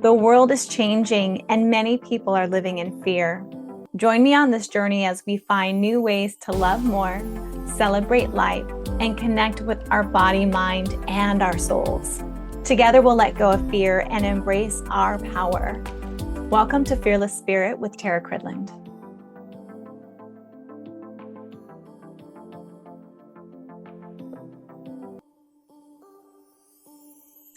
The world is changing and many people are living in fear. Join me on this journey as we find new ways to love more, celebrate life, and connect with our body, mind, and our souls. Together, we'll let go of fear and embrace our power. Welcome to Fearless Spirit with Tara Cridland.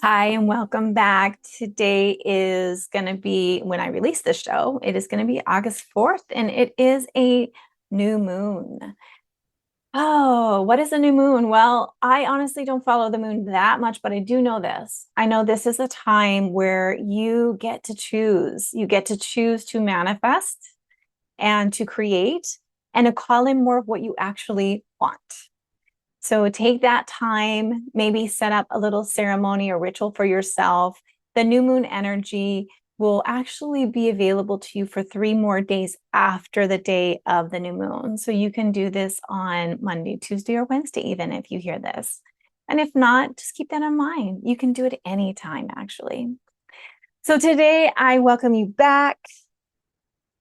Hi, and welcome back. Today is going to be, when I release this show, it is going to be August 4th, and it is a new moon. Oh, what is a new moon? Well, I honestly don't follow the moon that much, but I do know this. I know this is a time where you get to choose. You get to choose to manifest and to create and to call in more of what you actually want. So take that time, maybe set up a little ceremony or ritual for yourself. The new moon energy will actually be available to you for 3 more days after the day of the new moon. So you can do this on Monday, Tuesday, or Wednesday, even if you hear this. And if not, just keep that in mind. You can do it anytime, actually. So today I welcome you back.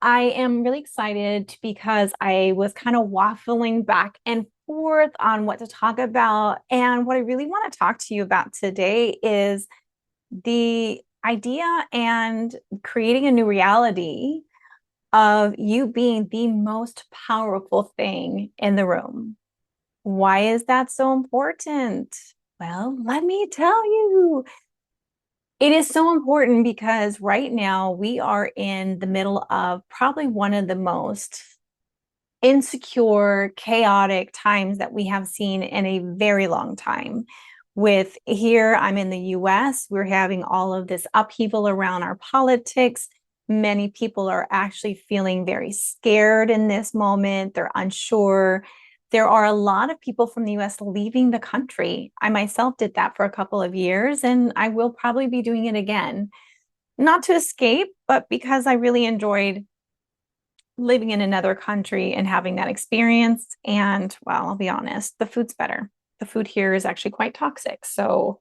I am really excited because I was kind of waffling back and forth on what to talk about. And what I really want to talk to you about today is the idea and creating a new reality of you being the most powerful thing in the room. Why is that so important? Well, let me tell you. It is so important because right now we are in the middle of probably one of the most insecure, chaotic times that we have seen in a very long time. With here, I'm in the US, we're having all of this upheaval around our politics. Many people are actually feeling very scared in this moment. They're unsure. There are a lot of people from the US leaving the country. I myself did that for a couple of years, and I will probably be doing it again. Not to escape, but because I really enjoyed living in another country and having that experience. And well, I'll be honest, the food's better. The food here is actually quite toxic. So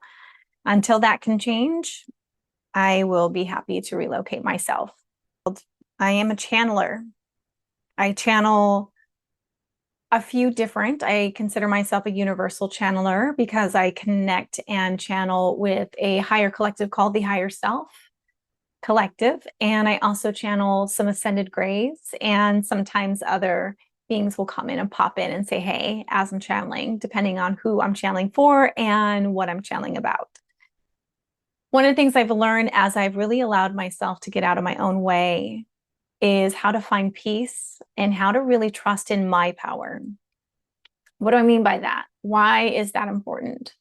until that can change, I will be happy to relocate myself. I am a channeler. I channel I consider myself a universal channeler because I connect and channel with a higher collective called the higher self collective. And I also channel some ascended grays, and sometimes other beings will come in and pop in and say, hey, as I'm channeling, depending on who I'm channeling for and what I'm channeling about. One of the things I've learned as I've really allowed myself to get out of my own way is how to find peace and how to really trust in my power. What do I mean by that? Why is that important?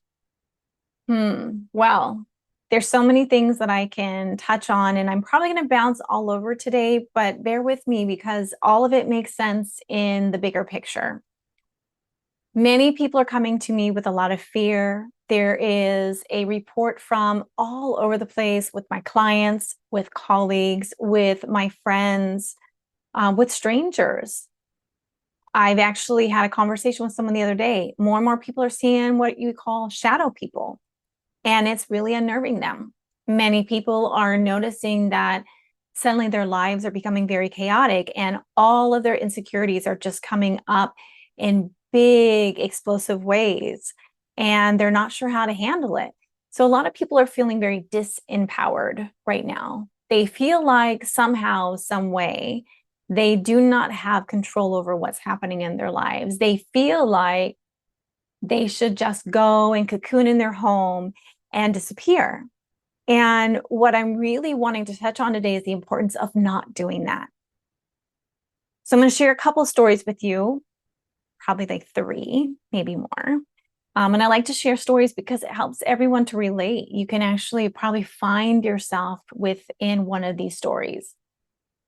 Well, there's so many things that I can touch on, and I'm probably going to bounce all over today, but bear with me because all of it makes sense in the bigger picture. Many people are coming to me with a lot of fear. There is a report from all over the place with my clients, with colleagues, with my friends, with strangers. I've actually had a conversation with someone the other day. More and more people are seeing what you call shadow people, and it's really unnerving them. Many people are noticing that suddenly their lives are becoming very chaotic, and all of their insecurities are just coming up in big, explosive ways, and they're not sure how to handle it. So a lot of people are feeling very disempowered right now. They feel like somehow, some way, they do not have control over what's happening in their lives. They feel like they should just go and cocoon in their home and disappear. And what I'm really wanting to touch on today is the importance of not doing that. So I'm going to share a couple stories with you, probably like 3, maybe more. And I like to share stories because it helps everyone to relate. You can actually probably find yourself within one of these stories.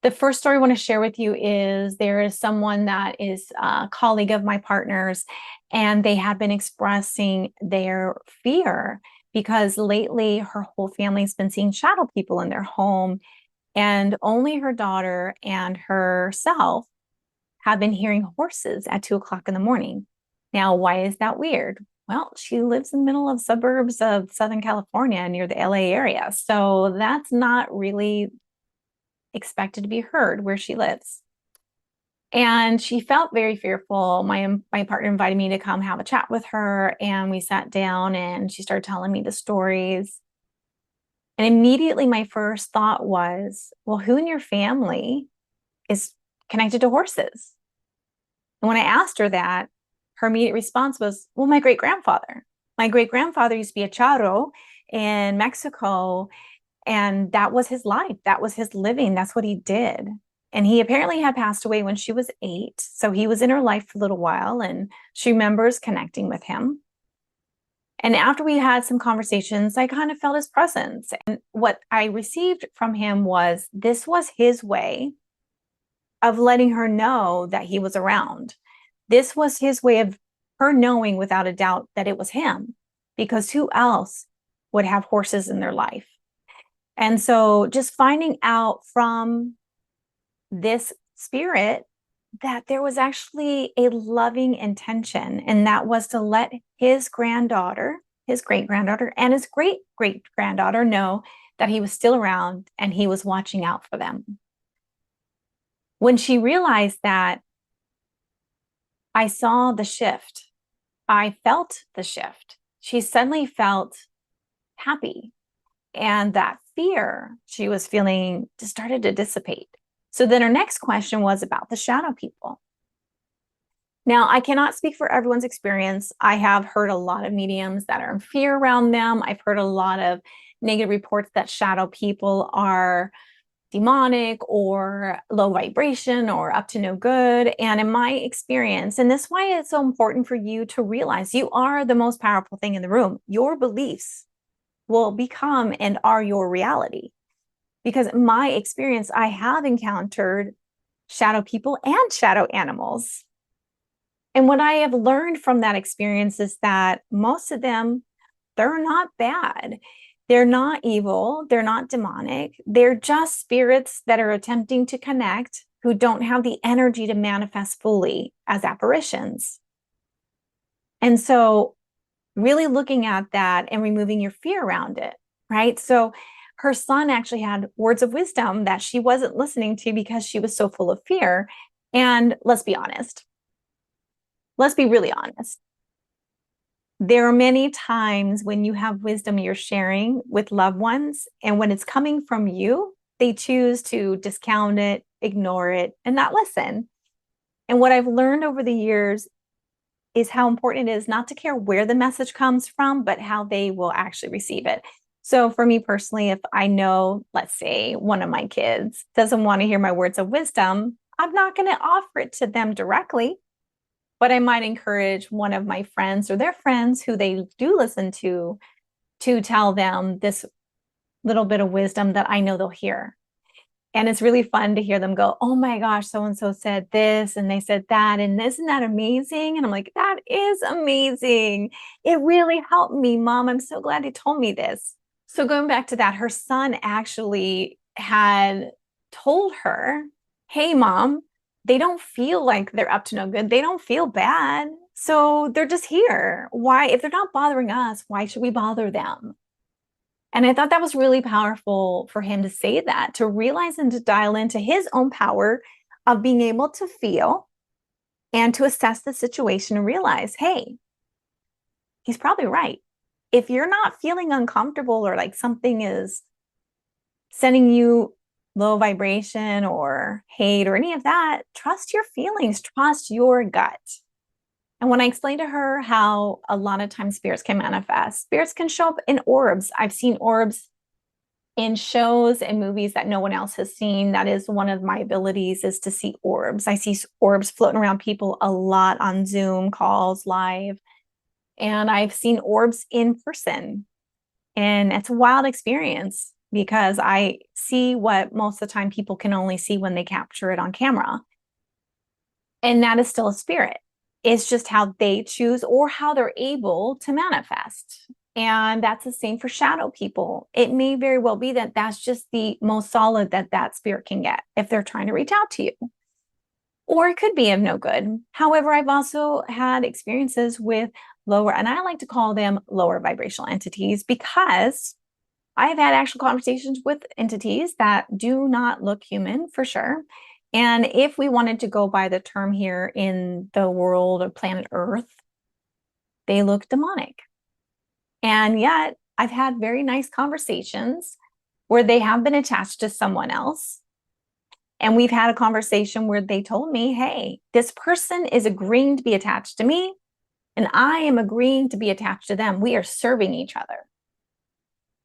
The first story I want to share with you is there is someone that is a colleague of my partner's, and they have been expressing their fear because lately her whole family's been seeing shadow people in their home, and only her daughter and herself have been hearing horses at 2 o'clock in the morning. Now, why is that weird? Well, she lives in the middle of suburbs of Southern California near the LA area. So that's not really expected to be heard where she lives. And she felt very fearful. My partner invited me to come have a chat with her, and we sat down and she started telling me the stories. And immediately my first thought was, well, who in your family is connected to horses? And when I asked her that, her immediate response was, well, my great grandfather. My great grandfather used to be a charro in Mexico, and that was his life. That was his living. That's what he did. And he apparently had passed away when she was 8. So he was in her life for a little while, and she remembers connecting with him. And after we had some conversations, I kind of felt his presence. And what I received from him was this was his way of letting her know that he was around. This was his way of her knowing without a doubt that it was him, because who else would have horses in their life? And so just finding out from this spirit that there was actually a loving intention, and that was to let his granddaughter, his great granddaughter, and his great great granddaughter know that he was still around and he was watching out for them. When she realized that, I saw the shift. I felt the shift. She suddenly felt happy, and that fear she was feeling just started to dissipate. So then her next question was about the shadow people. Now, I cannot speak for everyone's experience. I have heard a lot of mediums that are in fear around them. I've heard a lot of negative reports that shadow people are demonic or low vibration or up to no good. And in my experience, and this is why it's so important for you to realize you are the most powerful thing in the room. Your beliefs will become and are your reality. Because in my experience, I have encountered shadow people and shadow animals. And what I have learned from that experience is that most of them, they're not bad. They're not evil. They're not demonic. They're just spirits that are attempting to connect, who don't have the energy to manifest fully as apparitions. And so really looking at that and removing your fear around it, right? So her son actually had words of wisdom that she wasn't listening to because she was so full of fear. And let's be honest. Let's be really honest. There are many times when you have wisdom you're sharing with loved ones, and when it's coming from you, they choose to discount it, ignore it, and not listen. And what I've learned over the years is how important it is not to care where the message comes from, but how they will actually receive it. So for me personally, if I know, let's say one of my kids doesn't want to hear my words of wisdom, I'm not going to offer it to them directly, but I might encourage one of my friends or their friends who they do listen to tell them this little bit of wisdom that I know they'll hear. And it's really fun to hear them go, oh my gosh, so and so said this and they said that. And isn't that amazing? And I'm like, that is amazing. It really helped me, Mom. I'm so glad you told me this. So going back to that, her son actually had told her, hey, Mom, they don't feel like they're up to no good. They don't feel bad. So they're just here. Why, if they're not bothering us, why should we bother them? And I thought that was really powerful for him to say that, to realize and to dial into his own power of being able to feel and to assess the situation and realize, hey, he's probably right. If you're not feeling uncomfortable or like something is sending you low vibration or hate or any of that, trust your feelings, trust your gut. And when I explained to her how a lot of times spirits can manifest, spirits can show up in orbs. I've seen orbs in shows and movies that no one else has seen. That is one of my abilities, is to see orbs. I see orbs floating around people a lot on Zoom calls, live. And I've seen orbs in person. And it's a wild experience because I see what most of the time people can only see when they capture it on camera. And that is still a spirit. It's just how they choose or how they're able to manifest. And that's the same for shadow people. It may very well be that that's just the most solid that that spirit can get if they're trying to reach out to you. or it could be of no good. However, I've also had experiences with lower, and I like to call them lower vibrational entities, because I have had actual conversations with entities that do not look human for sure. And if we wanted to go by the term here in the world of planet Earth, they look demonic. And yet I've had very nice conversations where they have been attached to someone else. And we've had a conversation where they told me, hey, this person is agreeing to be attached to me, and I am agreeing to be attached to them. We are serving each other.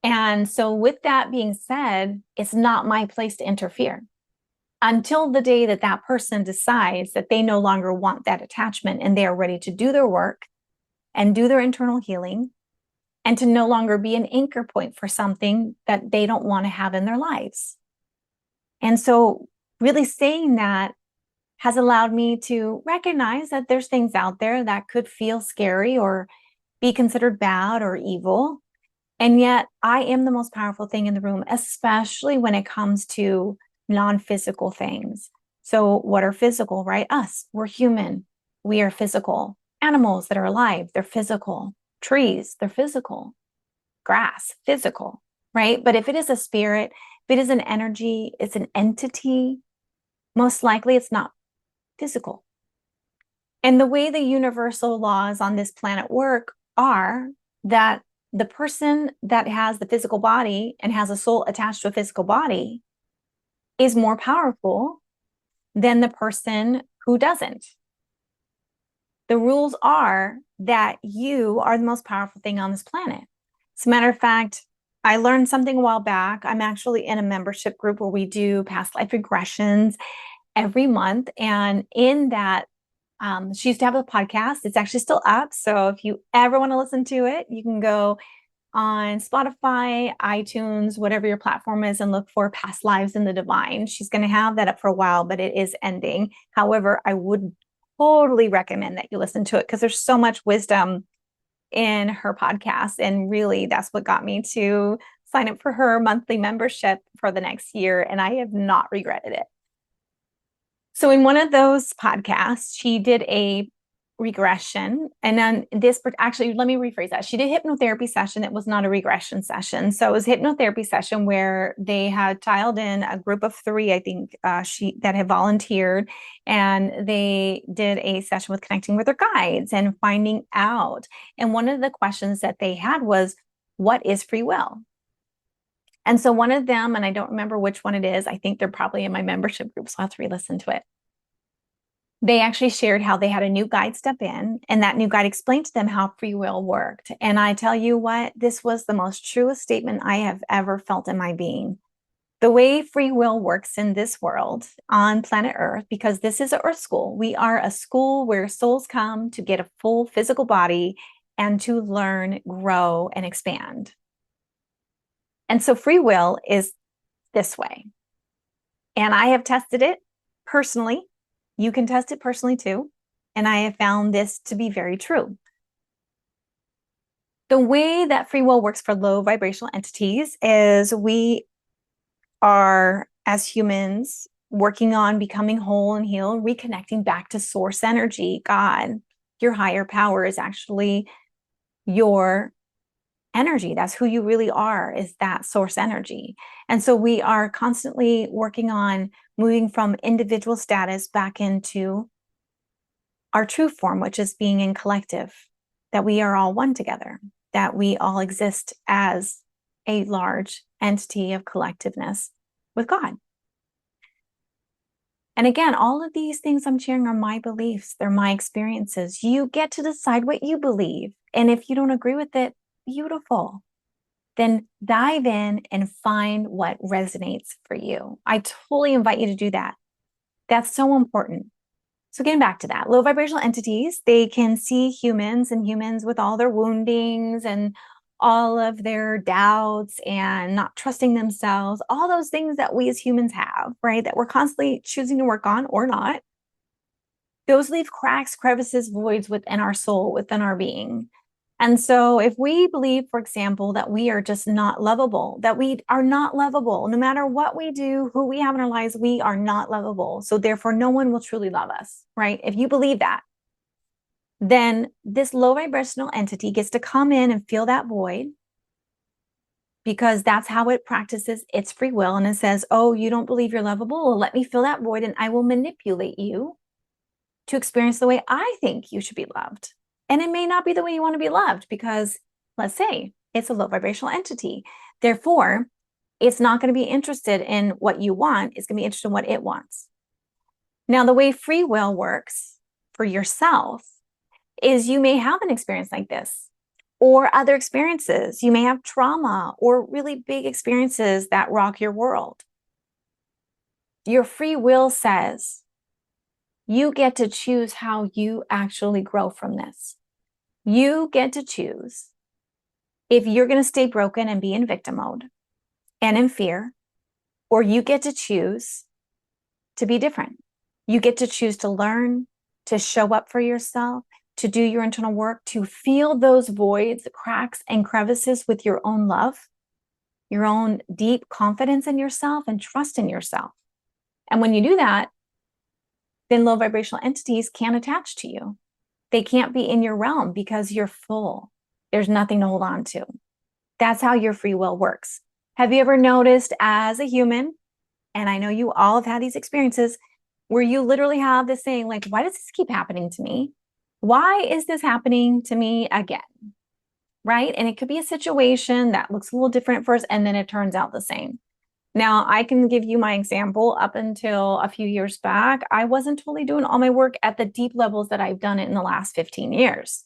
And so, with that being said, it's not my place to interfere until the day that that person decides that they no longer want that attachment and they are ready to do their work and do their internal healing, and to no longer be an anchor point for something that they don't want to have in their lives. And so, really saying that has allowed me to recognize that there's things out there that could feel scary or be considered bad or evil. And yet, I am the most powerful thing in the room, especially when it comes to non-physical things. So, what are physical, right? Us, we're human. We are physical. Animals that are alive, they're physical. Trees, they're physical. Grass, physical, right? But if it is a spirit, if it is an energy, it's an entity, most likely it's not physical. And the way the universal laws on this planet work are that the person that has the physical body and has a soul attached to a physical body is more powerful than the person who doesn't. The rules are that you are the most powerful thing on this planet. As a matter of fact, I learned something a while back. I'm actually in a membership group where we do past life regressions every month. And in that, she used to have a podcast. It's actually still up. So if you ever want to listen to it, you can go on Spotify, iTunes, whatever your platform is, and look for Past Lives in the Divine. She's going to have that up for a while, but it is ending. However, I would totally recommend that you listen to it because there's so much wisdom in her podcast. And really, that's what got me to sign up for her monthly membership for the next year. And I have not regretted it. So in one of those podcasts, she did a regression. And then actually, let me rephrase that. She did a hypnotherapy session. It was not a regression session. So it was a hypnotherapy session where they had tiled in a group of 3, I think, that had volunteered. And they did a session with connecting with their guides and finding out. And one of the questions that they had was, what is free will? And so one of them, and I don't remember which one it is, I think they're probably in my membership group, so I'll have to re-listen to it. They actually shared how they had a new guide step in, and that new guide explained to them how free will worked. And I tell you what, this was the most truest statement I have ever felt in my being. The way free will works in this world on planet Earth, because this is an Earth school, we are a school where souls come to get a full physical body and to learn, grow, and expand. And so free will is this way. And I have tested it personally. You can test it personally too. And I have found this to be very true. The way that free will works for low vibrational entities is we are, as humans, working on becoming whole and healed, reconnecting back to source energy. God, your higher power is actually your energy. That's who you really are, is that source energy. And so we are constantly working on moving from individual status back into our true form, which is being in collective, that we are all one together, that we all exist as a large entity of collectiveness with God. And again, all of these things I'm sharing are my beliefs. They're my experiences. You get to decide what you believe. And if you don't agree with it, beautiful. Then dive in and find what resonates for you. I totally invite you to do that. That's so important. So getting back to that, low vibrational entities, they can see humans and humans with all their woundings and all of their doubts and not trusting themselves, all those things that we as humans have, right? That we're constantly choosing to work on or not. Those leave cracks, crevices, voids within our soul, within our being. And so if we believe, for example, that we are just not lovable, that we are not lovable, no matter what we do, who we have in our lives, we are not lovable. So therefore, no one will truly love us, right? If you believe that, then this low vibrational entity gets to come in and fill that void, because that's how it practices its free will. And it says, oh, you don't believe you're lovable? Well, let me fill that void and I will manipulate you to experience the way I think you should be loved. And it may not be the way you want to be loved, because let's say it's a low vibrational entity. Therefore, it's not going to be interested in what you want. It's going to be interested in what it wants. Now, the way free will works for yourself is you may have an experience like this or other experiences. You may have trauma or really big experiences that rock your world. Your free will says you get to choose how you actually grow from this. You get to choose if you're going to stay broken and be in victim mode and in fear, or you get to choose to be different. You get to choose to learn, to show up for yourself, to do your internal work, to feel those voids, cracks, and crevices with your own love, your own deep confidence in yourself and trust in yourself. And when you do that, then low vibrational entities can't attach to you. They can't be in your realm because you're full. There's nothing to hold on to. That's how your free will works. Have you ever noticed as a human, and I know you all have had these experiences, where you literally have this saying like, why does this keep happening to me? Why is this happening to me again? Right? And it could be a situation that looks a little different at first, and then it turns out the same. Now, I can give you my example. Up until a few years back, I wasn't totally doing all my work at the deep levels that I've done it in the last 15 years.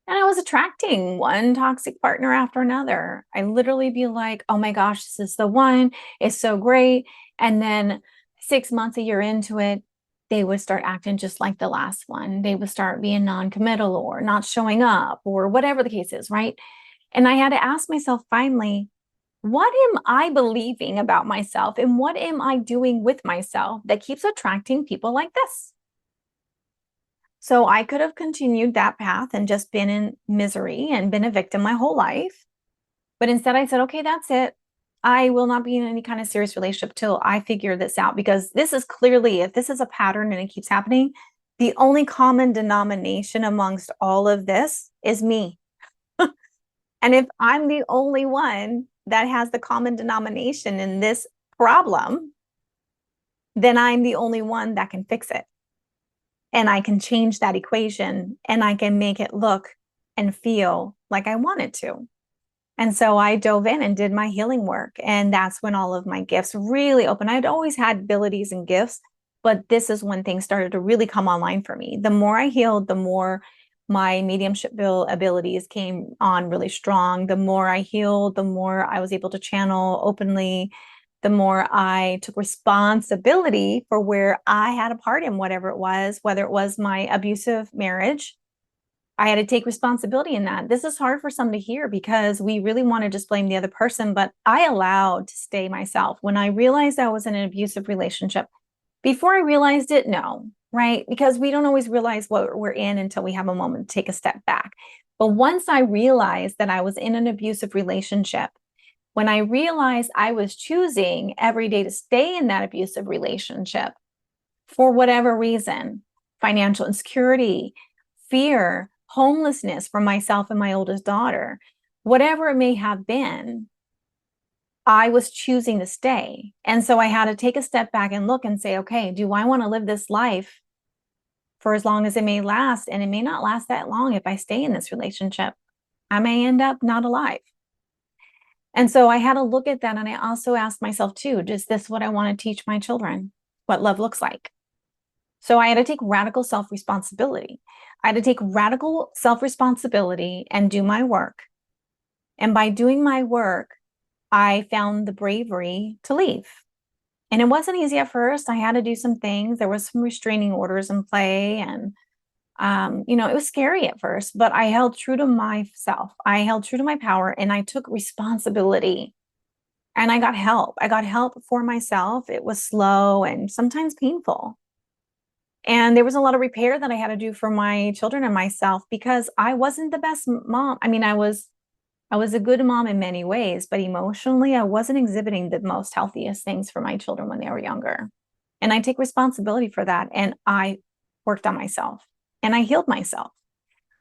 And I was attracting one toxic partner after another. I literally be like, oh my gosh, this is the one. It's so great. And then 6 months, a year into it, they would start acting just like the last one. They would start being non-committal or not showing up or whatever the case is, right? And I had to ask myself finally, what am I believing about myself and what am I doing with myself that keeps attracting people like this? So I could have continued that path and just been in misery and been a victim my whole life. But instead I said, okay, that's it. I will not be in any kind of serious relationship till I figure this out, because this is clearly, if this is a pattern and it keeps happening, the only common denomination amongst all of this is me. And if I'm the only one that has the common denomination in this problem, then I'm the only one that can fix it. And I can change that equation and I can make it look and feel like I want it to. And so I dove in and did my healing work. And that's when all of my gifts really opened. I'd always had abilities and gifts, but this is when things started to really come online for me. The more I healed, the more my mediumship abilities came on really strong. The more I healed, the more I was able to channel openly, the more I took responsibility for where I had a part in whatever it was, whether it was my abusive marriage. I had to take responsibility in that. This is hard for some to hear because we really want to just blame the other person, but I allowed to stay myself. When I realized I was in an abusive relationship, before I realized it, no, right? Because we don't always realize what we're in until we have a moment to take a step back. But once I realized that I was in an abusive relationship, when I realized I was choosing every day to stay in that abusive relationship for whatever reason, financial insecurity, fear, homelessness for myself and my oldest daughter, whatever it may have been, I was choosing to stay. And so I had to take a step back and look and say, okay, do I want to live this life for as long as it may last? And it may not last that long if I stay in this relationship. I may end up not alive. And so I had to look at that. And I also asked myself too, is this what I want to teach my children? What love looks like? So I had to take radical self-responsibility. I had to take radical self-responsibility and do my work. And by doing my work, I found the bravery to leave. And it wasn't easy at first. I had to do some things. There was some restraining orders in play. And, it was scary at first, but I held true to myself. I held true to my power and I took responsibility. And I got help. I got help for myself. It was slow and sometimes painful. And there was a lot of repair that I had to do for my children and myself because I wasn't the best mom. I mean, I was a good mom in many ways, but emotionally, I wasn't exhibiting the most healthiest things for my children when they were younger. And I take responsibility for that. And I worked on myself and I healed myself.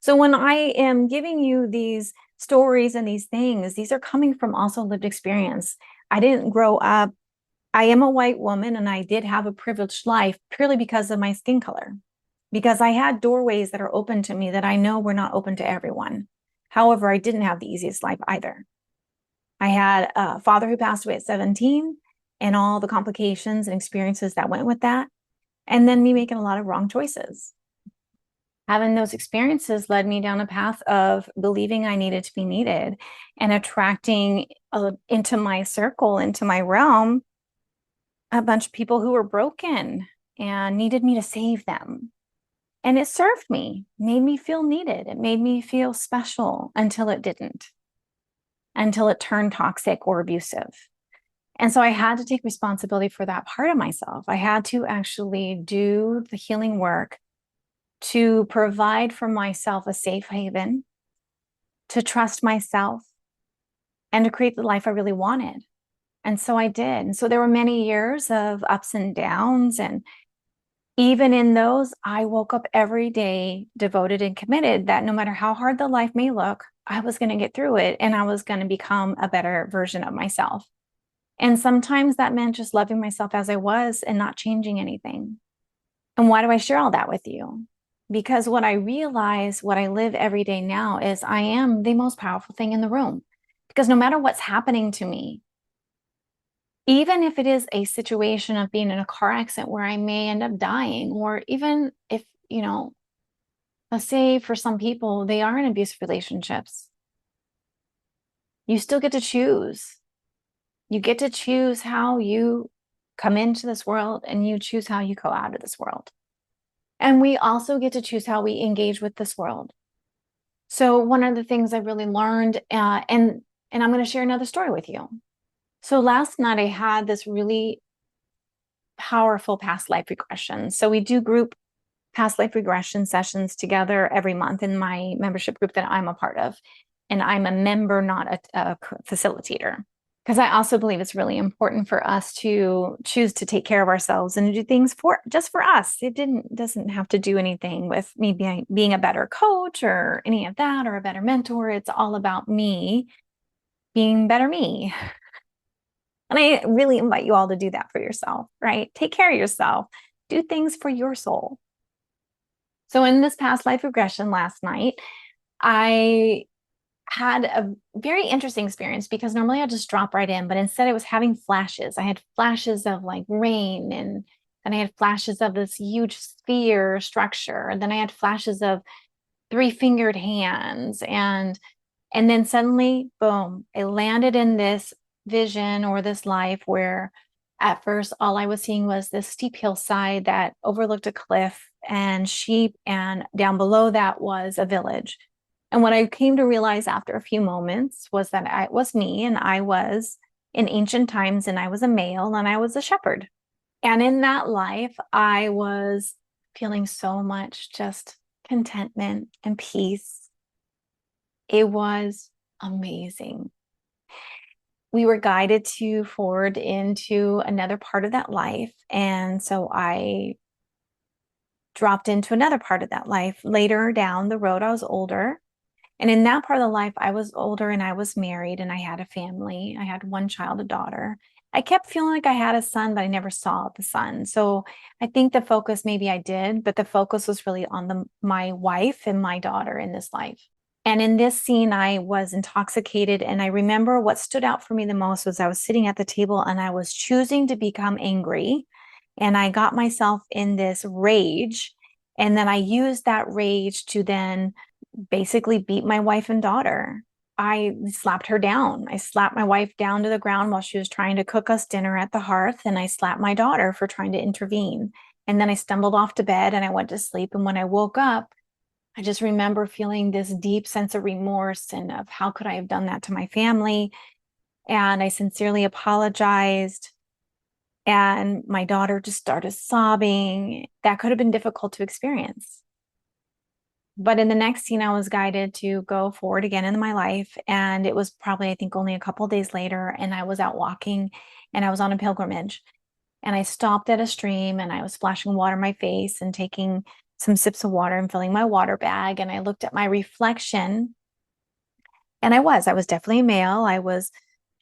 So when I am giving you these stories and these things, these are coming from also lived experience. I didn't grow up. I am a white woman and I did have a privileged life purely because of my skin color, because I had doorways that are open to me that I know were not open to everyone. However, I didn't have the easiest life either. I had a father who passed away at 17 and all the complications and experiences that went with that. And then me making a lot of wrong choices. Having those experiences led me down a path of believing I needed to be needed and attracting into my circle, into my realm, a bunch of people who were broken and needed me to save them. And it served me, made me feel needed. It made me feel special until it didn't, until it turned toxic or abusive. And so I had to take responsibility for that part of myself. I had to actually do the healing work to provide for myself a safe haven, to trust myself, and to create the life I really wanted. And so I did. And so there were many years of ups and downs. And even in those, I woke up every day devoted and committed that no matter how hard the life may look, I was going to get through it and I was going to become a better version of myself. And sometimes that meant just loving myself as I was and not changing anything. And why do I share all that with you? Because what I realize, what I live every day now is I am the most powerful thing in the room. Because no matter what's happening to me, even if it is a situation of being in a car accident where I may end up dying, or even if, let's say for some people, they are in abusive relationships, you still get to choose. You get to choose how you come into this world and you choose how you go out of this world. And we also get to choose how we engage with this world. So one of the things I really learned, and I'm going to share another story with you. So last night I had this really powerful past life regression. So we do group past life regression sessions together every month in my membership group that I'm a part of. And I'm a member, not a facilitator. Because I also believe it's really important for us to choose to take care of ourselves and to do things just for us. It doesn't have to do anything with me being a better coach or any of that or a better mentor. It's all about me being better me. And I really invite you all to do that for yourself, right? Take care of yourself. Do things for your soul. So in this past life regression last night, I had a very interesting experience because normally I just drop right in, but instead I was having flashes. I had flashes of like rain and then I had flashes of this huge sphere structure. And then I had flashes of 3-fingered hands. And then suddenly, boom, I landed in this vision or this life where at first all I was seeing was this steep hillside that overlooked a cliff and sheep. And down below that was a village. And what I came to realize after a few moments was that it was me and I was in ancient times and I was a male and I was a shepherd. And in that life, I was feeling so much just contentment and peace. It was amazing. We were guided to forward into another part of that life. And so I dropped into another part of that life. Later down the road, I was older. And in that part of the life, I was older and I was married and I had a family. I had one child, a daughter. I kept feeling like I had a son, but I never saw the son. So I think the focus, maybe I did, but the focus was really on my wife and my daughter in this life. And in this scene, I was intoxicated. And I remember what stood out for me the most was I was sitting at the table and I was choosing to become angry. And I got myself in this rage. And then I used that rage to then basically beat my wife and daughter. I slapped her down. I slapped my wife down to the ground while she was trying to cook us dinner at the hearth. And I slapped my daughter for trying to intervene. And then I stumbled off to bed and I went to sleep. And when I woke up, I just remember feeling this deep sense of remorse and of how could I have done that to my family. And I sincerely apologized. And my daughter just started sobbing. That could have been difficult to experience. But in the next scene, I was guided to go forward again in my life. And it was probably, I think, only a couple of days later. And I was out walking and I was on a pilgrimage. And I stopped at a stream and I was splashing water in my face and taking some sips of water and filling my water bag. And I looked at my reflection. And I was definitely a male. I was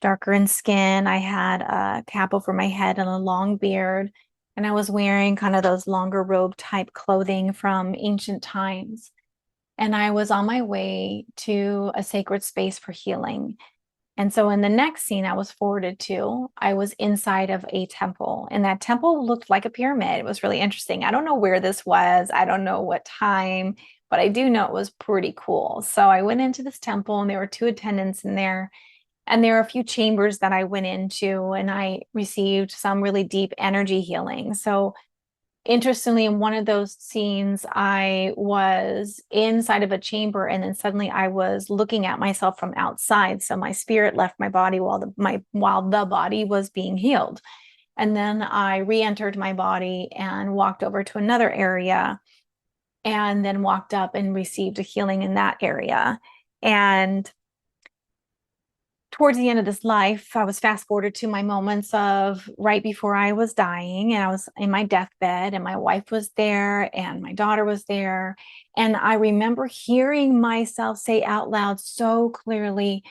darker in skin. I had a cap over my head and a long beard. And I was wearing kind of those longer robe type clothing from ancient times. And I was on my way to a sacred space for healing. And so in the next scene I was forwarded to, I was inside of a temple, and that temple looked like a pyramid. It was really interesting. I don't know where this was. I don't know what time, but I do know it was pretty cool. So I went into this temple and there were two attendants in there. And there are a few chambers that I went into and I received some really deep energy healing. So interestingly, in one of those scenes, I was inside of a chamber and then suddenly I was looking at myself from outside. So my spirit left my body while the body was being healed. And then I re-entered my body and walked over to another area and then walked up and received a healing in that area. And towards the end of this life, I was fast forwarded to my moments of right before I was dying, and I was in my deathbed, and my wife was there, and my daughter was there. And I remember hearing myself say out loud so clearly,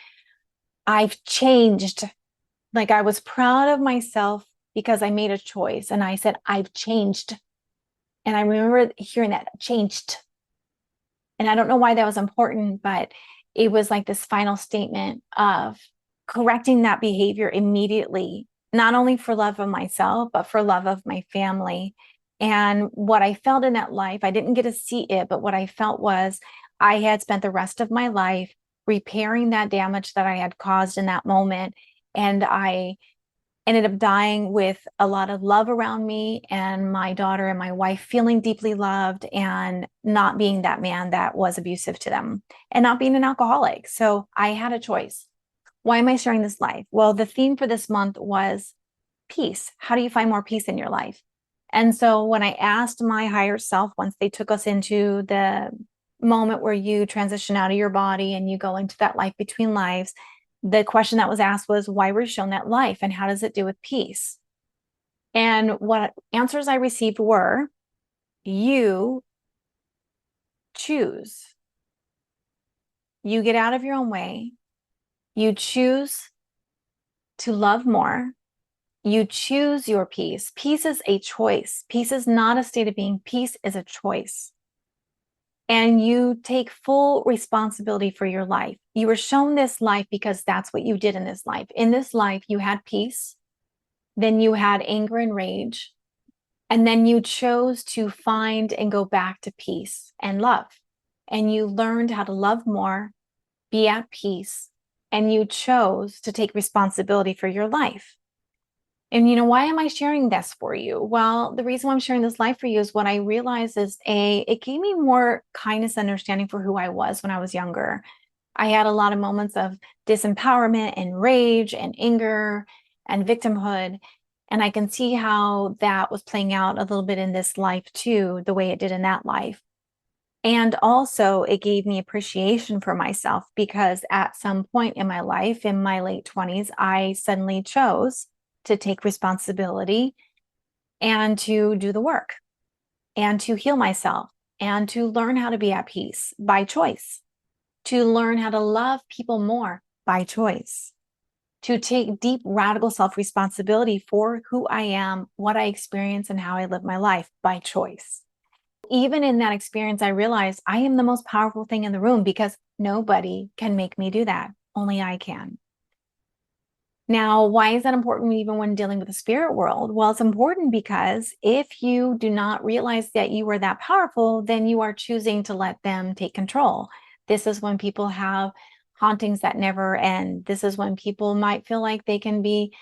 I've changed. Like I was proud of myself because I made a choice. And I said, I've changed. And I remember hearing that changed. And I don't know why that was important, but it was like this final statement of correcting that behavior immediately, not only for love of myself, but for love of my family. And what I felt in that life, I didn't get to see it, but what I felt was I had spent the rest of my life repairing that damage that I had caused in that moment. And I ended up dying with a lot of love around me and my daughter and my wife feeling deeply loved and not being that man that was abusive to them and not being an alcoholic. So I had a choice. Why am I sharing this life? Well, the theme for this month was peace. How do you find more peace in your life? And so when I asked my higher self, once they took us into the moment where you transition out of your body and you go into that life between lives, the question that was asked was, why were you shown that life and how does it do with peace? And what answers I received were, you choose. You get out of your own way. You choose to love more. You choose your peace. Peace is a choice. Peace is not a state of being. Peace is a choice. And you take full responsibility for your life. You were shown this life because that's what you did in this life. In this life, you had peace, then you had anger and rage, and then you chose to find and go back to peace and love. And you learned how to love more, be at peace, and you chose to take responsibility for your life. And why am I sharing this for you? Well, the reason why I'm sharing this life for you is what I realized is it gave me more kindness and understanding for who I was when I was younger. I had a lot of moments of disempowerment and rage and anger and victimhood. And I can see how that was playing out a little bit in this life too, the way it did in that life. And also it gave me appreciation for myself because at some point in my life, in my late 20s, I suddenly chose to take responsibility and to do the work and to heal myself and to learn how to be at peace by choice, to learn how to love people more by choice, to take deep, radical self-responsibility for who I am, what I experience, and how I live my life by choice. Even in that experience, I realized I am the most powerful thing in the room because nobody can make me do that. Only I can. Now, why is that important even when dealing with the spirit world? Well, it's important because if you do not realize that you are that powerful, then you are choosing to let them take control. This is when people have hauntings that never end. This is when people might feel like they can be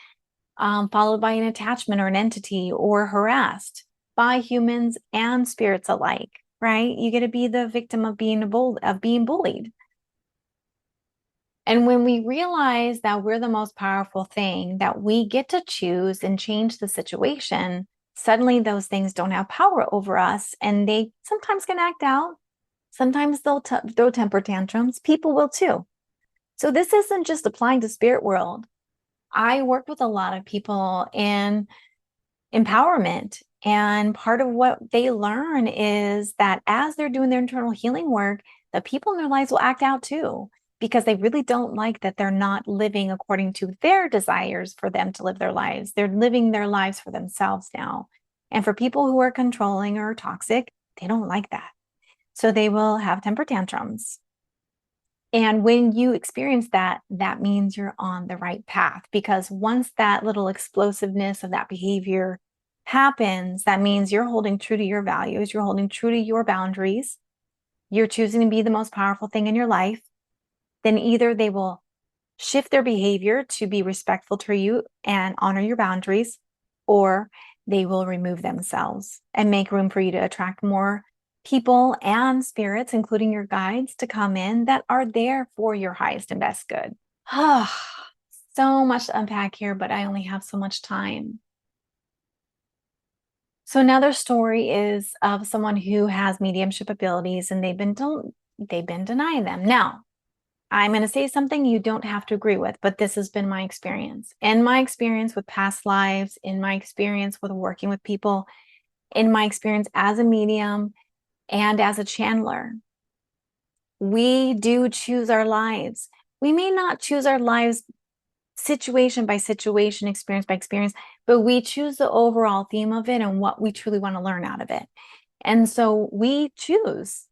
followed by an attachment or an entity or harassed by humans and spirits alike, right? You get to be the victim of being bullied. And when we realize that we're the most powerful thing, that we get to choose and change the situation, suddenly those things don't have power over us and they sometimes can act out. Sometimes they'll throw temper tantrums. People will too. So this isn't just applying to spirit world. I work with a lot of people in empowerment. And part of what they learn is that as they're doing their internal healing work, the people in their lives will act out too, because they really don't like that they're not living according to their desires for them to live their lives. They're living their lives for themselves now. And for people who are controlling or toxic, they don't like that. So they will have temper tantrums. And when you experience that, that means you're on the right path, because once that little explosiveness of that behavior happens, that means you're holding true to your values, you're holding true to your boundaries, you're choosing to be the most powerful thing in your life. Then either they will shift their behavior to be respectful to you and honor your boundaries, or they will remove themselves and make room for you to attract more people and spirits, including your guides, to come in that are there for your highest and best good. So much to unpack here, but I only have so much time. So another story is of someone who has mediumship abilities and they've been denying them. Now, I'm going to say something you don't have to agree with, but this has been my experience. In my experience with past lives, in my experience with working with people, in my experience as a medium and as a channeler, we do choose our lives. We may not choose our lives situation by situation, experience by experience, but we choose the overall theme of it and what we truly want to learn out of it. And so we choose.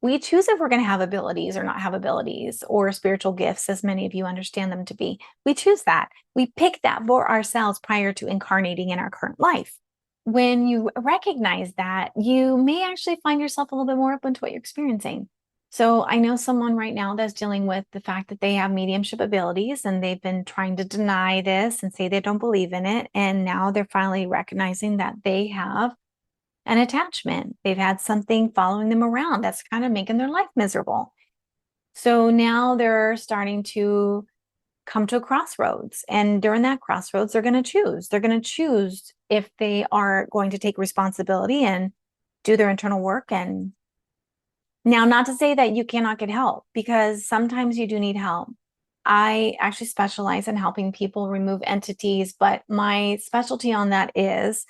We choose if we're going to have abilities or not have abilities, or spiritual gifts, as many of you understand them to be. We choose that. We pick that for ourselves prior to incarnating in our current life. When you recognize that, you may actually find yourself a little bit more open to what you're experiencing. So I know someone right now that's dealing with the fact that they have mediumship abilities and they've been trying to deny this and say they don't believe in it. And now they're finally recognizing that they have an attachment. They've had something following them around that's kind of making their life miserable. So now they're starting to come to a crossroads. And during that crossroads, they're going to choose. They're going to choose if they are going to take responsibility and do their internal work. And now, not to say that you cannot get help, because sometimes you do need help. I actually specialize in helping people remove entities, but my specialty on that is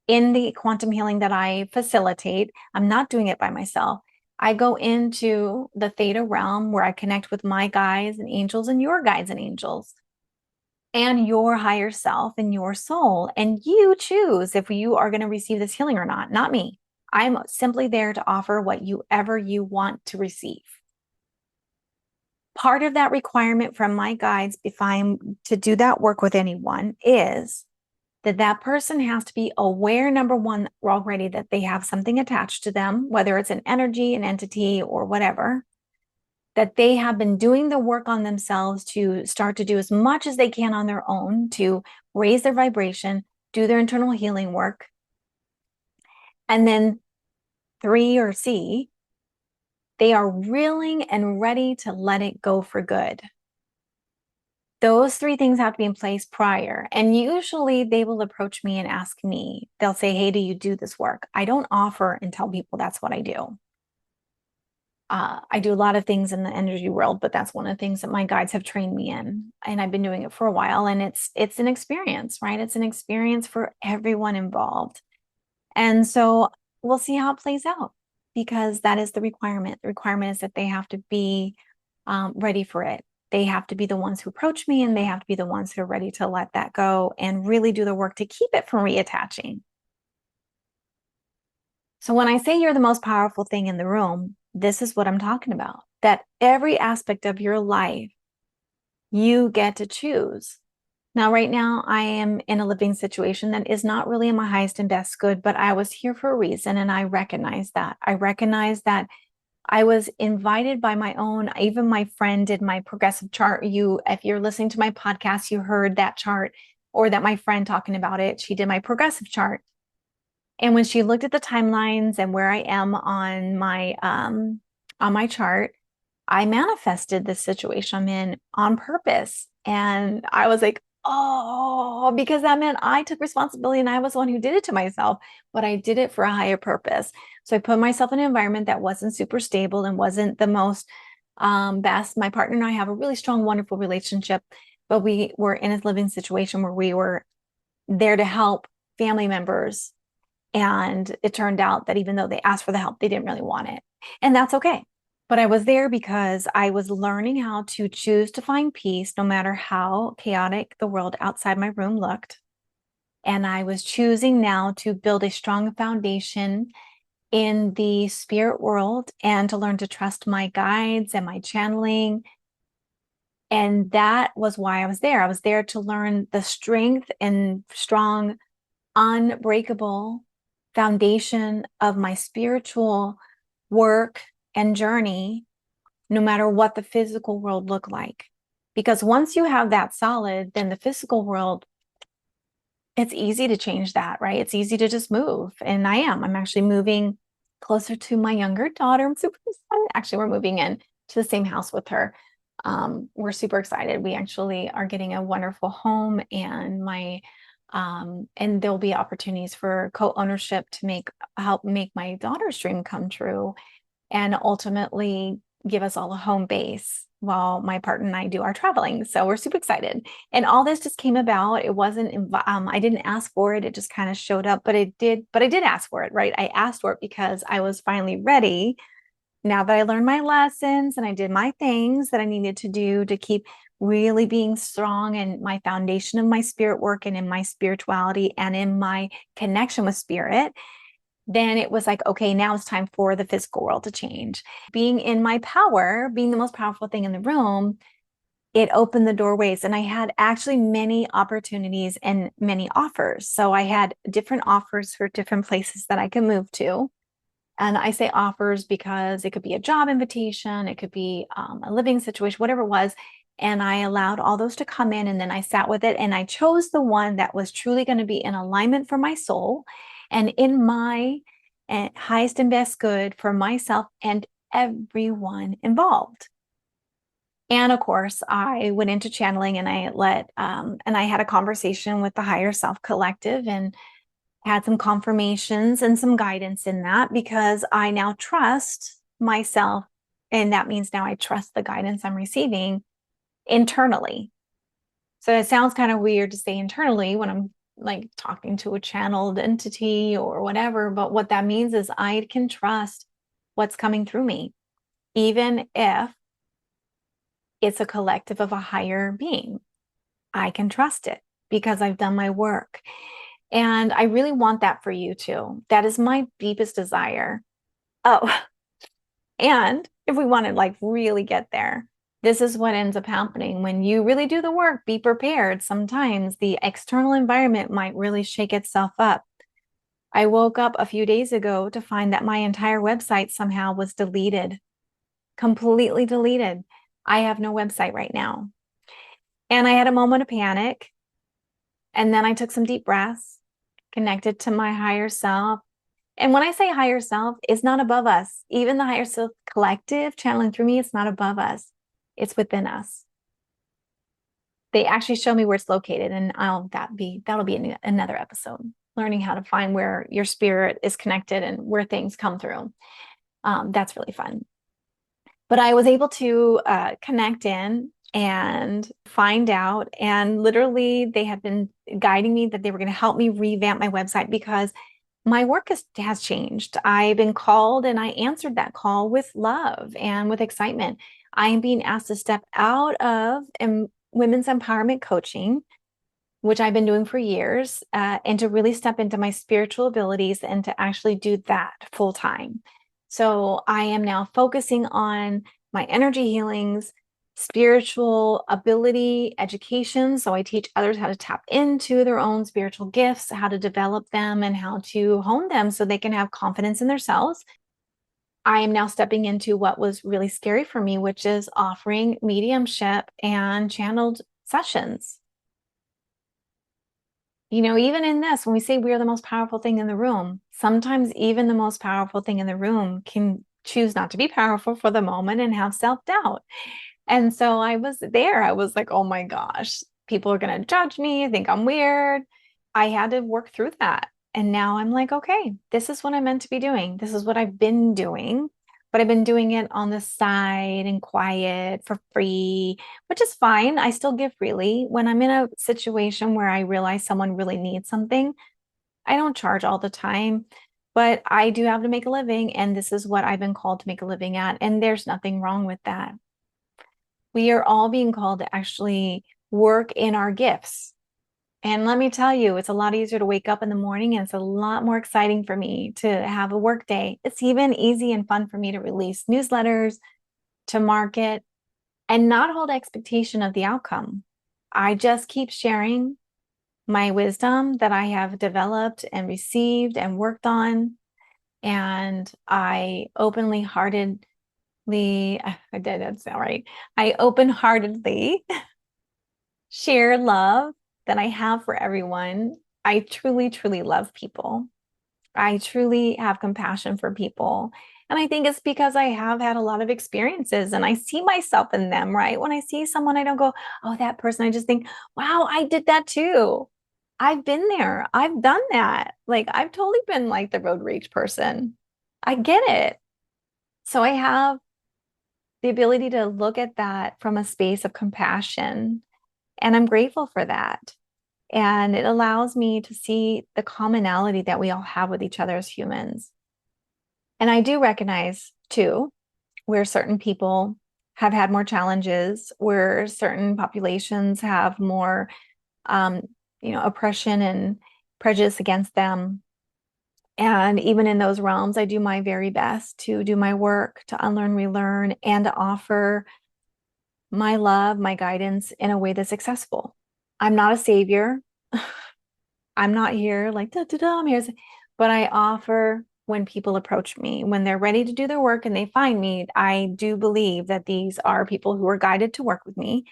in the quantum healing that I facilitate. I'm not doing it by myself. I go into the theta realm where I connect with my guides and angels and your guides and angels and your higher self and your soul. And you choose if you are going to receive this healing or not, not me. I'm simply there to offer whatever you want to receive. Part of that requirement from my guides, if I'm to do that work with anyone, is that person has to be aware, number one, already that they have something attached to them, whether it's an energy, an entity, or whatever, that they have been doing the work on themselves to start to do as much as they can on their own to raise their vibration, do their internal healing work. And then 3 or C, they are willing and ready to let it go for good. Those 3 things have to be in place prior. And usually they will approach me and ask me, they'll say, hey, do you do this work? I don't offer and tell people that's what I do. I do a lot of things in the energy world, but that's one of the things that my guides have trained me in. And I've been doing it for a while. And it's an experience, right? It's an experience for everyone involved. And so we'll see how it plays out, because that is the requirement. The requirement is that they have to be ready for it. They have to be the ones who approach me, and they have to be the ones who are ready to let that go and really do the work to keep it from reattaching. So when I say you're the most powerful thing in the room, this is what I'm talking about. That every aspect of your life, you get to choose. Now, right now, I am in a living situation that is not really in my highest and best good, but I was here for a reason, and I recognize that. I recognize that I was invited by my own, even my friend did my progressive chart. If you're listening to my podcast, you heard that chart, or that my friend talking about it. She did my progressive chart. And when she looked at the timelines and where I am on my chart, I manifested this situation I'm in on purpose. And I was like, oh, because that meant I took responsibility and I was the one who did it to myself, but I did it for a higher purpose. So I put myself in an environment that wasn't super stable and wasn't the most best. My partner and I have a really strong, wonderful relationship, but we were in a living situation where we were there to help family members. And it turned out that even though they asked for the help, they didn't really want it. And that's okay. But I was there because I was learning how to choose to find peace no matter how chaotic the world outside my room looked. And I was choosing now to build a strong foundation in the spirit world and to learn to trust my guides and my channeling. And that was why I was there. I was there to learn the strength and strong, unbreakable foundation of my spiritual work and journey, no matter what the physical world looked like. Because once you have that solid, then the physical world, it's easy to change that, right? It's easy to just move. And I'm actually moving closer to my younger daughter. I'm super excited. Actually, we're moving in to the same house with her. We're super excited. We actually are getting a wonderful home, and and there'll be opportunities for co-ownership to help make my daughter's dream come true, and ultimately give us all a home base while my partner and I do our traveling. So we're super excited. And all this just came about. It wasn't, I didn't ask for it. It just kind of showed up, but I did ask for it, right? I asked for it because I was finally ready. Now that I learned my lessons and I did my things that I needed to do to keep really being strong in my foundation of my spirit work and in my spirituality and in my connection with spirit, then it was like, okay, now it's time for the physical world to change. Being in my power, being the most powerful thing in the room, it opened the doorways. And I had actually many opportunities and many offers. So I had different offers for different places that I could move to. And I say offers because it could be a job invitation, it could be a living situation, whatever it was. And I allowed all those to come in, and then I sat with it and I chose the one that was truly going to be in alignment for my soul and in my highest and best good for myself and everyone involved. And of course, I went into channeling and I had a conversation with the higher self collective and had some confirmations and some guidance in that, because I now trust myself. And that means now I trust the guidance I'm receiving internally. So it sounds kind of weird to say internally when I'm like talking to a channeled entity or whatever. But what that means is I can trust what's coming through me, even if it's a collective of a higher being. I can trust it because I've done my work. And I really want that for you too. That is my deepest desire. Oh, and if we want to like really get there, this is what ends up happening when you really do the work. Be prepared. Sometimes the external environment might really shake itself up. I woke up a few days ago to find that my entire website somehow was deleted, completely deleted. I have no website right now. And I had a moment of panic. And then I took some deep breaths, connected to my higher self. And when I say higher self, it's not above us. Even the higher self collective channeling through me, it's not above us. It's within us. They actually show me where it's located, and that'll be another episode, learning how to find where your spirit is connected and where things come through. That's really fun. But I was able to connect in and find out, and literally they have been guiding me that they were going to help me revamp my website because my work has changed. I've been called and I answered that call with love and with excitement. I am being asked to step out of women's empowerment coaching, which I've been doing for years, and to really step into my spiritual abilities and to actually do that full time. So I am now focusing on my energy healings, spiritual ability education. So I teach others how to tap into their own spiritual gifts, how to develop them, and how to hone them so they can have confidence in themselves. I am now stepping into what was really scary for me, which is offering mediumship and channeled sessions. You know, even in this, when we say we are the most powerful thing in the room, sometimes even the most powerful thing in the room can choose not to be powerful for the moment and have self-doubt. And so I was there. I was like, oh my gosh, people are going to judge me, think I'm weird. I had to work through that. And now I'm like, okay, this is what I'm meant to be doing. This is what I've been doing, but I've been doing it on the side and quiet for free, which is fine. I still give freely. When I'm in a situation where I realize someone really needs something, I don't charge all the time, but I do have to make a living. And this is what I've been called to make a living at. And there's nothing wrong with that. We are all being called to actually work in our gifts. And let me tell you, it's a lot easier to wake up in the morning, and it's a lot more exciting for me to have a work day. It's even easy and fun for me to release newsletters, to market, and not hold expectation of the outcome. I just keep sharing my wisdom that I have developed and received and worked on. And I openly heartedly, I did that sound right. I open heartedly share love that I have for everyone. I truly, truly love people. I truly have compassion for people. And I think it's because I have had a lot of experiences and I see myself in them, right? When I see someone, I don't go, oh, that person. I just think, wow, I did that too. I've been there. I've done that. Like, I've totally been like the road rage person. I get it. So I have the ability to look at that from a space of compassion. And I'm grateful for that. And it allows me to see the commonality that we all have with each other as humans. And I do recognize too, where certain people have had more challenges, where certain populations have more, um, oppression and prejudice against them. And even in those realms, I do my very best to do my work, to unlearn, relearn, and to offer my love, my guidance in a way that's accessible. I'm not a savior. I'm not here like, da, da, da, I'm here. But I offer when people approach me, when they're ready to do their work and they find me, I do believe that these are people who are guided to work with me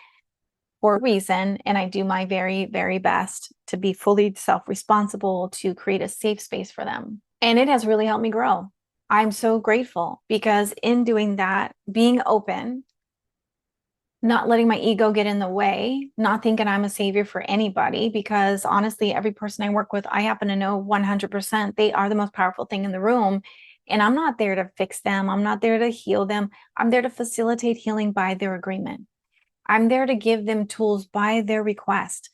for a reason. And I do my very, very best to be fully self-responsible to create a safe space for them. And it has really helped me grow. I'm so grateful because in doing that, being open, not letting my ego get in the way, not thinking I'm a savior for anybody, because honestly, every person I work with, I happen to know 100% they are the most powerful thing in the room. And I'm not there to fix them. I'm not there to heal them. I'm there to facilitate healing by their agreement. I'm there to give them tools by their request.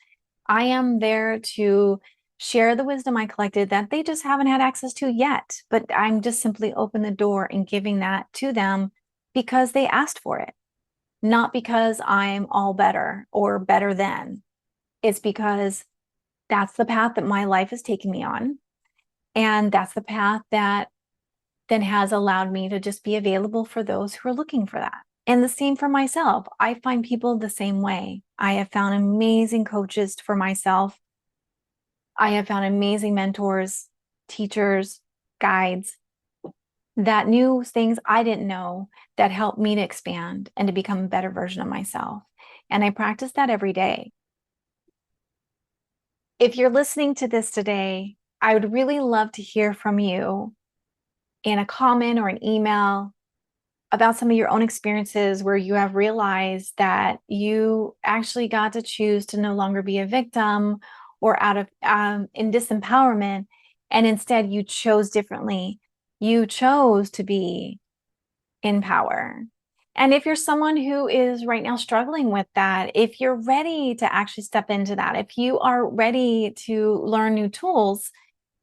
I am there to share the wisdom I collected that they just haven't had access to yet. But I'm just simply open the door and giving that to them because they asked for it. Not because I'm all better or better than. It's because that's the path that my life has taken me on. And that's the path that then has allowed me to just be available for those who are looking for that. And the same for myself. I find people the same way. I have found amazing coaches for myself. I have found amazing mentors, teachers, guides that knew things I didn't know that helped me to expand and to become a better version of myself. And I practice that every day. If you're listening to this today, I would really love to hear from you in a comment or an email about some of your own experiences where you have realized that you actually got to choose to no longer be a victim or out of in disempowerment, and instead you chose differently. You chose to be in power. And if you're someone who is right now struggling with that, if you're ready to actually step into that, if you are ready to learn new tools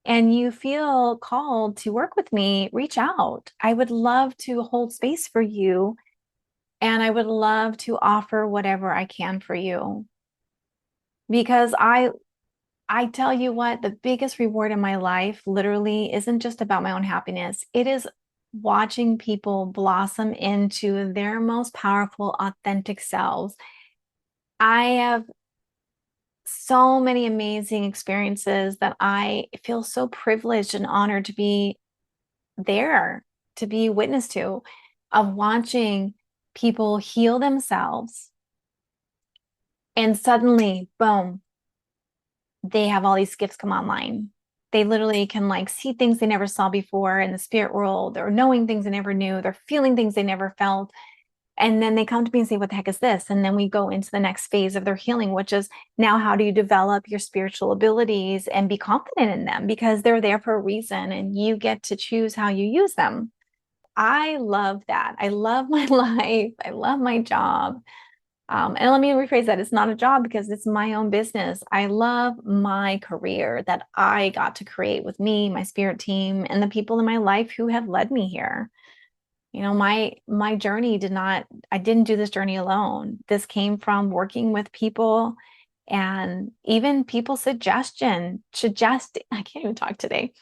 and you feel called to work with me, reach out. I would love to hold space for you. And I would love to offer whatever I can for you. Because I tell you what, the biggest reward in my life literally isn't just about my own happiness. It is watching people blossom into their most powerful, authentic selves. I have so many amazing experiences that I feel so privileged and honored to be there, to be witness to, of watching people heal themselves. And suddenly, boom, they have all these gifts come online. They literally can like see things they never saw before in the spirit world. They're knowing things they never knew. They're feeling things they never felt. And then they come to me and say, what the heck is this? And then we go into the next phase of their healing, which is now how do you develop your spiritual abilities and be confident in them, because they're there for a reason and you get to choose how you use them. I love that. I love my life. I love my job. And let me rephrase that. It's not a job because it's my own business. I love my career that I got to create with me, my spirit team, and the people in my life who have led me here. You know, my journey I didn't do this journey alone. This came from working with people and even people I can't even talk today.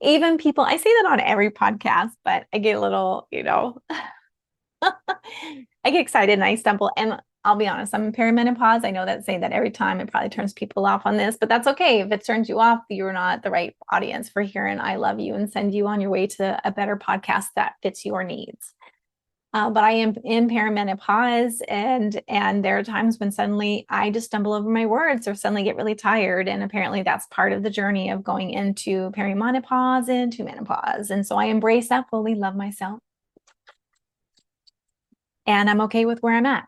Even people, I say that on every podcast, but I get a little, I get excited and I stumble. And I'll be honest, I'm in perimenopause. I know that saying that every time, it probably turns people off on this, but that's okay. If it turns you off, you're not the right audience for hearing I love you and send you on your way to a better podcast that fits your needs. But I am in perimenopause, and there are times when suddenly I just stumble over my words or suddenly get really tired. And apparently that's part of the journey of going into perimenopause into menopause. And so I embrace that, fully love myself. And I'm okay with where I'm at.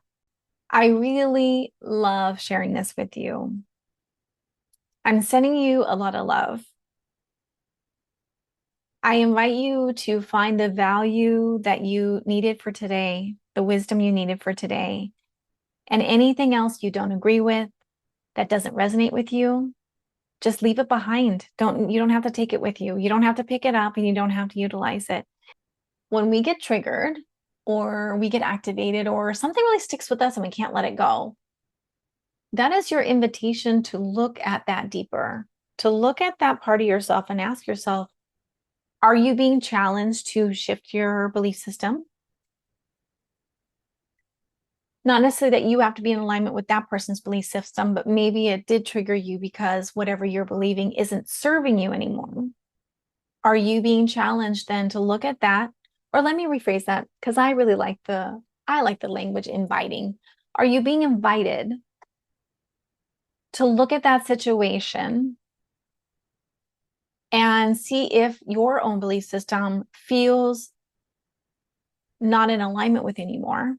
I really love sharing this with you. I'm sending you a lot of love. I invite you to find the value that you needed for today, the wisdom you needed for today, and anything else you don't agree with, that doesn't resonate with you, just leave it behind. You don't have to take it with you. You don't have to pick it up and you don't have to utilize it. When we get triggered or we get activated or something really sticks with us and we can't let it go, that is your invitation to look at that deeper, to look at that part of yourself and ask yourself, are you being challenged to shift your belief system? Not necessarily that you have to be in alignment with that person's belief system, but maybe it did trigger you because whatever you're believing isn't serving you anymore. Are you being challenged then to look at that? Or let me rephrase that, because I really like the language inviting. Are you being invited to look at that situation and see if your own belief system feels not in alignment with anymore?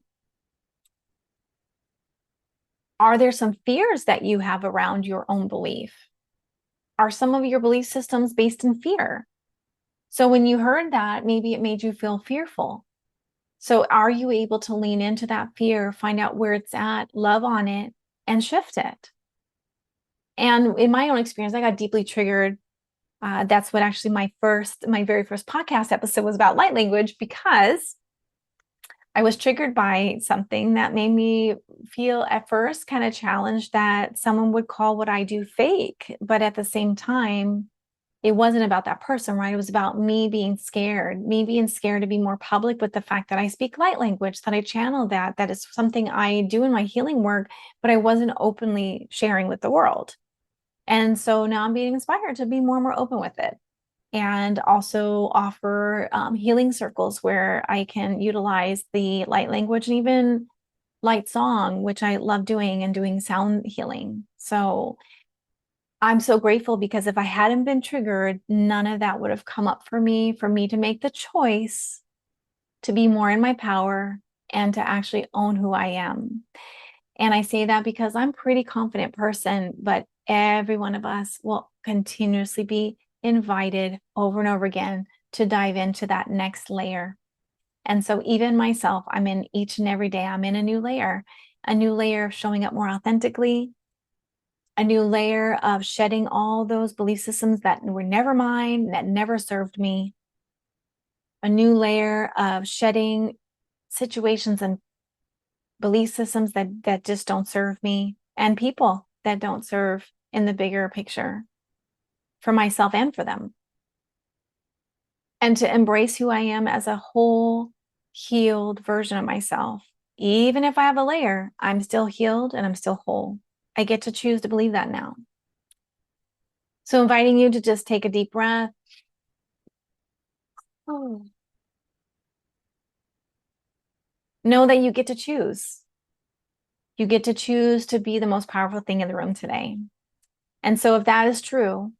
Are there some fears that you have around your own belief? Are some of your belief systems based in fear? So when you heard that, maybe it made you feel fearful. So are you able to lean into that fear, find out where it's at, love on it, and shift it? And in my own experience, I got deeply triggered. That's what actually my very first podcast episode was about, light language, because I was triggered by something that made me feel at first kind of challenged that someone would call what I do fake. But at the same time, it wasn't about that person, right? It was about me being scared to be more public with the fact that I speak light language, that I channel that is something I do in my healing work, but I wasn't openly sharing with the world. And so now I'm being inspired to be more and more open with it, and also offer healing circles where I can utilize the light language and even light song, which I love doing, and doing sound healing. So I'm so grateful, because if I hadn't been triggered, none of that would have come up for me to make the choice to be more in my power and to actually own who I am. And I say that because I'm a pretty confident person, but every one of us will continuously be invited over and over again to dive into that next layer. And so even myself, I'm in each and every day, I'm in a new layer of showing up more authentically, a new layer of shedding all those belief systems that were never mine, that never served me, a new layer of shedding situations and belief systems that just don't serve me, and people that don't serve in the bigger picture for myself and for them. And to embrace who I am as a whole, healed version of myself. Even if I have a layer, I'm still healed and I'm still whole. I get to choose to believe that now. So inviting you to just take a deep breath. Oh. Know that you get to choose. You get to choose to be the most powerful thing in the room today. And so if that is true,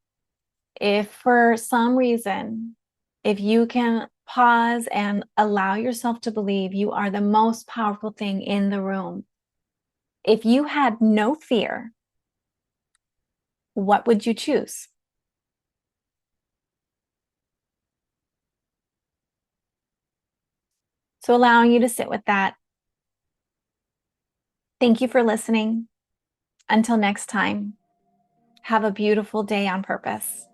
If for some reason, if you can pause and allow yourself to believe you are the most powerful thing in the room, if you had no fear, what would you choose? So allowing you to sit with that. Thank you for listening. Until next time, have a beautiful day on purpose.